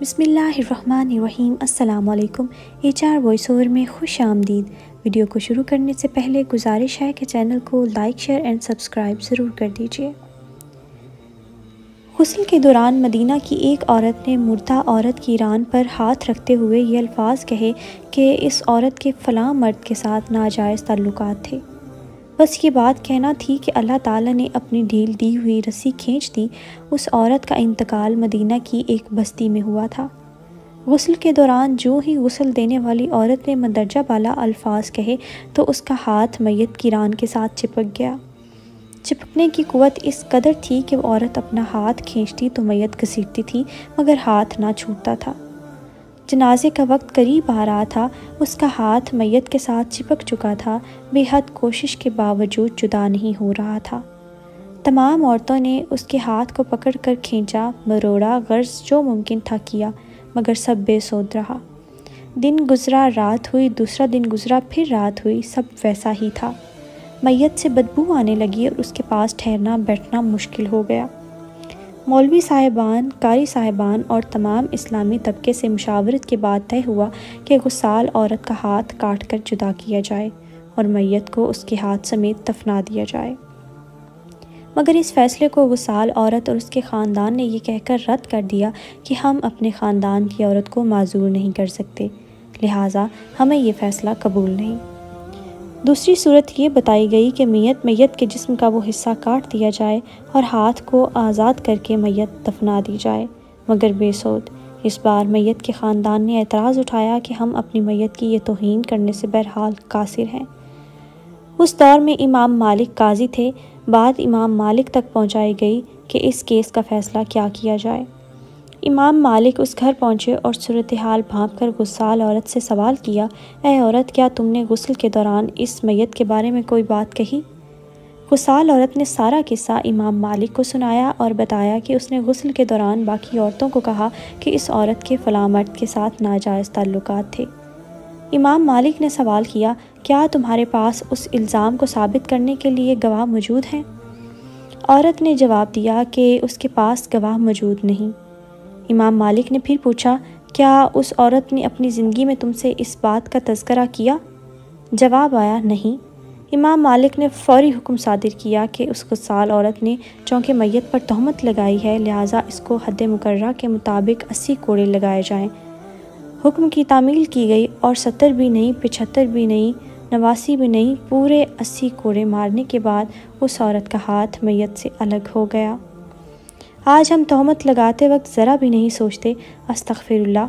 بسم اللہ الرحمن الرحیم۔ السلام علیکم۔ HR وائس اوور میں خوش آمدید۔ ویڈیو کو شروع کرنے سے پہلے گزارش ہے کہ چینل کو لائک، شیئر اینڈ سبسکرائب ضرور کر دیجیے۔ غسل کے دوران مدینہ کی ایک عورت نے مردہ عورت کی ران پر ہاتھ رکھتے ہوئے یہ الفاظ کہے کہ اس عورت کے فلاں مرد کے ساتھ ناجائز تعلقات تھے۔ بس یہ بات کہنا تھی کہ اللہ تعالیٰ نے اپنی ڈھیل دی ہوئی رسی کھینچ دی۔ اس عورت کا انتقال مدینہ کی ایک بستی میں ہوا تھا۔ غسل کے دوران جو ہی غسل دینے والی عورت نے مندرجہ بالا الفاظ کہے تو اس کا ہاتھ میت کی ران کے ساتھ چپک گیا۔ چپکنے کی قوت اس قدر تھی کہ وہ عورت اپنا ہاتھ کھینچتی تو میت گھسیٹتی تھی مگر ہاتھ نہ چھوٹتا تھا۔ جنازے کا وقت قریب آ رہا تھا، اس کا ہاتھ میت کے ساتھ چپک چکا تھا، بے حد کوشش کے باوجود جدا نہیں ہو رہا تھا۔ تمام عورتوں نے اس کے ہاتھ کو پکڑ کر کھینچا، مروڑا، غرض جو ممکن تھا کیا، مگر سب بے سود رہا۔ دن گزرا، رات ہوئی، دوسرا دن گزرا، پھر رات ہوئی، سب ویسا ہی تھا۔ میت سے بدبو آنے لگی اور اس کے پاس ٹھہرنا بیٹھنا مشکل ہو گیا۔ مولوی صاحبان، قاری صاحبان اور تمام اسلامی طبقے سے مشاورت کے بعد طے ہوا کہ غسال عورت کا ہاتھ کاٹ کر جدا کیا جائے اور میت کو اس کے ہاتھ سمیت دفنا دیا جائے۔ مگر اس فیصلے کو غسال عورت اور اس کے خاندان نے یہ کہہ کر رد کر دیا کہ ہم اپنے خاندان کی عورت کو معذور نہیں کر سکتے، لہٰذا ہمیں یہ فیصلہ قبول نہیں۔ دوسری صورت یہ بتائی گئی کہ میت کے جسم کا وہ حصہ کاٹ دیا جائے اور ہاتھ کو آزاد کر کے میت دفنا دی جائے، مگر بے سود۔ اس بار میت کے خاندان نے اعتراض اٹھایا کہ ہم اپنی میت کی یہ توہین کرنے سے بہرحال قاصر ہیں۔ اس دور میں امام مالک قاضی تھے۔ بات امام مالک تک پہنچائی گئی کہ اس کیس کا فیصلہ کیا کیا جائے۔ امام مالک اس گھر پہنچے اور صورتحال بھانپ کر غسال عورت سے سوال کیا، اے عورت، کیا تم نے غسل کے دوران اس میت کے بارے میں کوئی بات کہی؟ غسال عورت نے سارا قصہ امام مالک کو سنایا اور بتایا کہ اس نے غسل کے دوران باقی عورتوں کو کہا کہ اس عورت کے فلاں مرد کے ساتھ ناجائز تعلقات تھے۔ امام مالک نے سوال کیا، کیا تمہارے پاس اس الزام کو ثابت کرنے کے لیے گواہ موجود ہیں؟ عورت نے جواب دیا کہ اس کے پاس گواہ موجود نہیں۔ امام مالک نے پھر پوچھا، کیا اس عورت نے اپنی زندگی میں تم سے اس بات کا تذکرہ کیا؟ جواب آیا، نہیں۔ امام مالک نے فوری حکم صادر کیا کہ اس غسال عورت نے چونکہ میت پر تہمت لگائی ہے لہٰذا اس کو حد مقررہ کے مطابق 80 کوڑے لگائے جائیں۔ حکم کی تعمیل کی گئی اور 70 بھی نہیں، 75 بھی نہیں، 89 بھی نہیں، پورے 80 کوڑے مارنے کے بعد اس عورت کا ہاتھ میت سے الگ ہو گیا۔ آج ہم تہمت لگاتے وقت ذرا بھی نہیں سوچتے، استغفر اللہ،